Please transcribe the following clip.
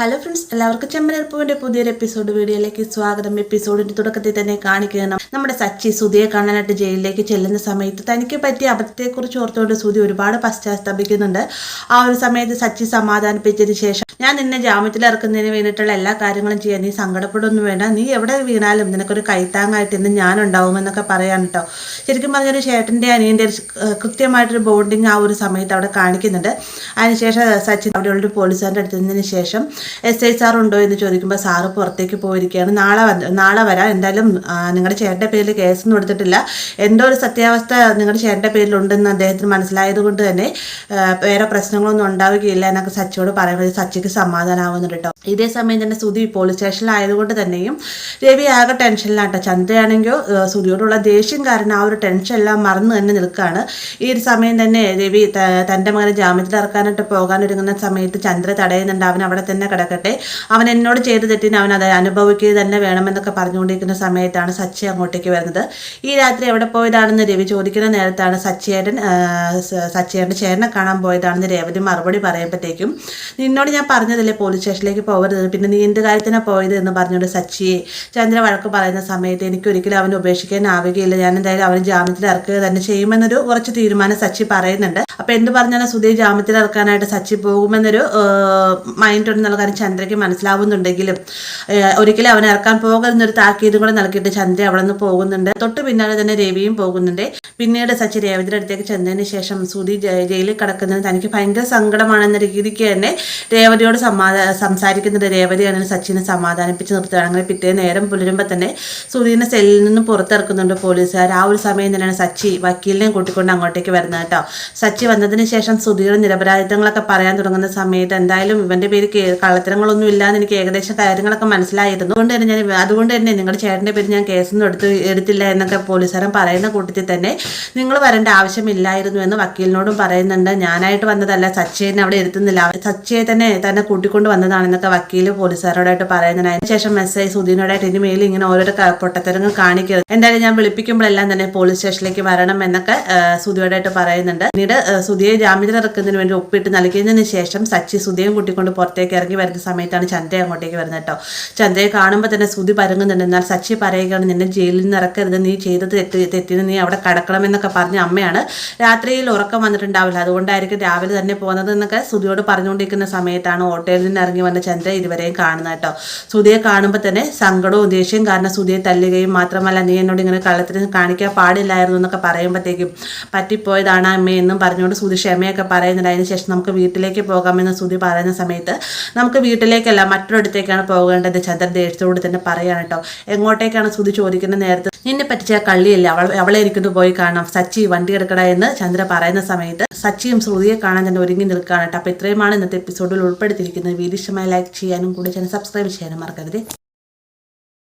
Hello friends, എല്ലാവർക്കും ചെമ്മനൽപ്പൂവിൻ്റെ പുതിയൊരു episode വീഡിയോയിലേക്ക് സ്വാഗതം. എപ്പിസോഡിൻ്റെ തുടക്കത്തിൽ തന്നെ കാണിക്കുകയാണ് നമ്മുടെ സച്ചി സുധിയെ കാണാനായിട്ട് ജയിലിലേക്ക് ചെല്ലുന്ന സമയത്ത് തനിക്ക് പറ്റിയ അബദ്ധത്തെക്കുറിച്ച് ഓർത്തുകൊണ്ട് സുധി ഒരുപാട് പശ്ചാത്തപിക്കുന്നുണ്ട്. ആ ഒരു സമയത്ത് സച്ചി സമാധാനിപ്പിച്ചതിന് ശേഷം ഞാൻ നിന്നെ ജാമ്യത്തിൽ ഇറക്കുന്നതിന് വേണ്ടിയിട്ടുള്ള എല്ലാ കാര്യങ്ങളും ചെയ്യാൻ, നീ സങ്കടപ്പെടുകയൊന്നും വേണ്ട, നീ എവിടെ വീണാലും നിനക്കൊരു കൈത്താങ്ങായിട്ട് ഇന്ന് ഞാനുണ്ടാവുമെന്നൊക്കെ പറയാൻ കേട്ടോ. ശരിക്കും പറഞ്ഞൊരു ചേട്ടൻ്റെ അനിയൻ്റെ കൃത്യമായിട്ടൊരു ബോണ്ടിങ് ആ ഒരു സമയത്ത് അവിടെ കാണിക്കുന്നുണ്ട്. അതിനുശേഷം സച്ചി അവിടെയുള്ളൊരു പോലീസുകാരുടെ അടുത്തതിന് ശേഷം SI സാർ ഉണ്ടോ എന്ന് ചോദിക്കുമ്പോൾ സാറ് പുറത്തേക്ക് പോയിരിക്കുകയാണ്. നാളെ വരാം, എന്തായാലും നിങ്ങളുടെ ചേട്ടൻ്റെ പേരിൽ കേസൊന്നും എടുത്തിട്ടില്ല, എന്തോ ഒരു സത്യാവസ്ഥ നിങ്ങളുടെ ചേട്ടൻ്റെ പേരിലുണ്ടെന്ന് അദ്ദേഹത്തിന് മനസ്സിലായത് കൊണ്ട് തന്നെ വേറെ പ്രശ്നങ്ങളൊന്നും ഉണ്ടാവുകയില്ല എന്നൊക്കെ സച്ചിയോട് പറയുമ്പോൾ സച്ചിക്ക് സമാധാനമാവുന്നുണ്ട് കേട്ടോ. ഇതേ സമയം തന്നെ സുധി പോലീസ് സ്റ്റേഷനിലായതുകൊണ്ട് തന്നെയും രവി ആകെ ടെൻഷനിലാട്ടോ. ചന്ദ്രയാണെങ്കിൽ സുധിയോടുള്ള ദേഷ്യം കാരണം ആ ഒരു ടെൻഷൻ എല്ലാം മറന്നു തന്നെ നിൽക്കുകയാണ്. ഈ ഒരു സമയം തന്നെ രവി തൻ്റെ മകനെ ജാമ്യത്തിൽ ഇറക്കാനായിട്ട് പോകാനൊരുങ്ങുന്ന സമയത്ത് ചന്ദ്ര തടയുന്നുണ്ട്. അവൻ അവിടെ തന്നെ കിടക്കട്ടെ, അവൻ എന്നോട് ചെയ്ത് തെറ്റിന് അവൻ അത് അനുഭവിക്കുക തന്നെ വേണമെന്നൊക്കെ പറഞ്ഞുകൊണ്ടിരിക്കുന്ന സമയത്താണ് സച്ചി അങ്ങോട്ടേക്ക് വരുന്നത്. ഈ രാത്രി എവിടെ പോയതാണെന്ന് രവി ചോദിക്കുന്ന നേരത്താണ് സച്ചിയേട്ടൻ ചേട്ടനെ കാണാൻ പോയതാണെന്ന് രേവതി മറുപടി പറയുമ്പോഴത്തേക്കും, നിന്നോട് ഞാൻ പറഞ്ഞതല്ലേ പോലീസ് സ്റ്റേഷനിലേക്ക് പോകരുത്, പിന്നെ നീ എന്ത് കാര്യത്തിനാണ് പോയത് എന്ന് പറഞ്ഞുകൊണ്ട് സച്ചിയെ ചന്ദ്ര വഴക്ക് പറയുന്ന സമയത്ത് എനിക്കൊരിക്കലും അവനെ ഉപേക്ഷിക്കാനാവുകയില്ല, ഞാൻ എന്തായാലും അവന് ജാമ്യത്തിൽ ഇറക്കുക തന്നെ ചെയ്യുമെന്നൊരു കുറച്ച് തീരുമാനം സച്ചി പറയുന്നുണ്ട്. അപ്പോൾ എന്ത് പറഞ്ഞാലും സുധി ജാമ്യത്തിൽ ഇറക്കാനായിട്ട് സച്ചി പോകുമെന്നൊരു മൈൻഡ് ഉണ്ടെന്നുള്ള കാര്യം ചന്ദ്രയ്ക്ക് മനസ്സിലാവുന്നുണ്ടെങ്കിലും ഒരിക്കലും അവനെ ഇറക്കാൻ പോകരുന്നൊരു താക്കീതും കൂടെ നൽകിയിട്ട് ചന്ദ്ര അവിടെ നിന്ന് പോകുന്നുണ്ട്. തൊട്ട് പിന്നാലെ തന്നെ രവിയും പോകുന്നുണ്ട്. പിന്നീട് സച്ചി രേവതിയുടെ അടുത്തേക്ക് ചെന്നതിന് ശേഷം സുധി ജയിലിൽ കിടക്കുന്നത് തനിക്ക് ഭയങ്കര സങ്കടമാണെന്ന രീതിക്ക് തന്നെ രേവതിയോട് സംസാരിക്കുന്നുണ്ട്. രേവതിയാണ് സച്ചിനെ സമാധാനിപ്പിച്ച് നിർത്തുകയാണ്. അങ്ങനെ പിറ്റേ നേരം പുലരുമ്പോൾ തന്നെ സുധീനെ സെല്ലിൽ നിന്നും പുറത്തിറക്കുന്നുണ്ട് പോലീസുകാർ. ആ ഒരു സമയം തന്നെയാണ് സച്ചി വക്കീലിനെയും കൂട്ടിക്കൊണ്ട് അങ്ങോട്ടേക്ക് വരുന്നത് കേട്ടോ. സച്ചി വന്നതിന് ശേഷം സുധീയുടെ നിരപരാധിത്വങ്ങളൊക്കെ പറയാൻ തുടങ്ങുന്ന സമയത്ത് എന്തായാലും ഇവന്റെ പേര് കള്ളത്തരങ്ങളൊന്നും ഇല്ലാന്ന് എനിക്ക് ഏകദേശം കാര്യങ്ങളൊക്കെ മനസ്സിലായിരുന്നു. അതുകൊണ്ട് തന്നെ നിങ്ങളുടെ ചേട്ടൻ്റെ പേര് ഞാൻ കേസൊന്നും എടുത്തില്ല എന്നൊക്കെ പോലീസുകാരൻ പറയുന്ന കൂട്ടത്തിൽ തന്നെ നിങ്ങൾ വരേണ്ട ആവശ്യമില്ലായിരുന്നു എന്ന് വക്കീലിനോടും പറയുന്നുണ്ട്. ഞാനായിട്ട് വന്നതല്ല, സച്ചിയെ അവിടെ ഇരുത്തുന്നില്ല, സച്ചിയെ തന്നെ കൂട്ടിക്കൊണ്ട് വന്നതാണെന്നൊക്കെ വക്കീല് പോലീസുകാരോടായിട്ട് പറയുന്നുണ്ട്. അതിനുശേഷം SI സുധീനോടായിട്ട് ഇനി മേലിൽ ഇങ്ങനെ ഓരോരോ പൊട്ടത്തരങ്ങൾ കാണിക്കരുത്, എന്തായാലും ഞാൻ വിളിപ്പിക്കുമ്പോഴെല്ലാം തന്നെ പോലീസ് സ്റ്റേഷനിലേക്ക് വരണം എന്നൊക്കെ സുധിയോടായിട്ട് പറയുന്നുണ്ട്. പിന്നീട് സുധിയെ ജാമ്യത്തിൽ ഇറക്കുന്നതിന് വേണ്ടി ഒപ്പിട്ട് നൽകിയതിന് ശേഷം സച്ചി സുധിയും കൂട്ടിക്കൊണ്ട് പുറത്തേക്ക് ഇറങ്ങി വരുന്ന സമയത്താണ് ചന്ദ്ര അങ്ങോട്ടേക്ക് വരുന്നത് കേട്ടോ. ചന്ദ്രയെ കാണുമ്പോൾ തന്നെ സുധി പരങ്ങുന്നുണ്ട്. എന്നാൽ സച്ചി പറയുകയാണ്, നിന്നെ ജയിലിൽ നിന്ന് ഇറക്കരുത്, നീ ചെയ്തത് തെറ്റിന് നീ അവിടെ കടക്കണമെന്നൊക്കെ പറഞ്ഞ അമ്മയാണ്. രാത്രിയിൽ ഉറക്കം വന്നിട്ടുണ്ടാവില്ല, അതുകൊണ്ടായിരിക്കും രാവിലെ തന്നെ പോകുന്നത് എന്നൊക്കെ സുധിയോട് പറഞ്ഞുകൊണ്ടിരിക്കുന്ന സമയത്താണ് ഓട്ടോയിൽ നിന്ന് ഇറങ്ങി വന്ന ചന്ദ്ര ഇരുവരെയും കാണുന്നത് കേട്ടോ. സുധിയെ കാണുമ്പോൾ തന്നെ സങ്കടവും ദേഷ്യവും കാരണം സുധിയെ തല്ലുകയും മാത്രമല്ല നീ എന്നോട് ഇങ്ങനെ കള്ളത്തിന് കാണിക്കാൻ പാടില്ലായിരുന്നു എന്നൊക്കെ പറയുമ്പോഴത്തേക്കും പറ്റിപ്പോയതാണ് അമ്മ എന്നും പറഞ്ഞുകൊണ്ട് സുധി ക്ഷമയൊക്കെ പറയുന്നുണ്ട്. അതിനുശേഷം നമുക്ക് വീട്ടിലേക്ക് പോകാമെന്ന് സുധി പറയുന്ന സമയത്ത് നമുക്ക് വീട്ടിലേക്കല്ല മറ്റൊരിടത്തേക്കാണ് പോകേണ്ടത് ചന്ദ്ര ദേഷ്യത്തോട് തന്നെ പറയാണ് കേട്ടോ. എങ്ങോട്ടേക്കാണ് സുധി ചോദിക്കുന്ന നേരത്ത് നിന്നെ പറ്റിച്ച കള്ളിയല്ല, അവളെ എനിക്കൊന്ന് പോയി കാണാം, സച്ചി വണ്ടി എടുക്കട എന്ന് ചന്ദ്ര പറയുന്ന സമയത്ത് സച്ചിയും ശ്രുതിയെ കാണാൻ തന്നെ ഒരുങ്ങി നിൽക്കുകയാണ് കേട്ടോ. അപ്പോൾ ഇത്രയുമാണ് ഇന്നത്തെ എപ്പിസോഡിൽ ഉൾപ്പെടുത്തിയിരിക്കുന്നത്. വീഡിയോ ഇഷ്ടമായി ലൈക്ക് ചെയ്യാനും കൂടി ചാനൽ സബ്സ്ക്രൈബ് ചെയ്യാനും മറക്കരുത്.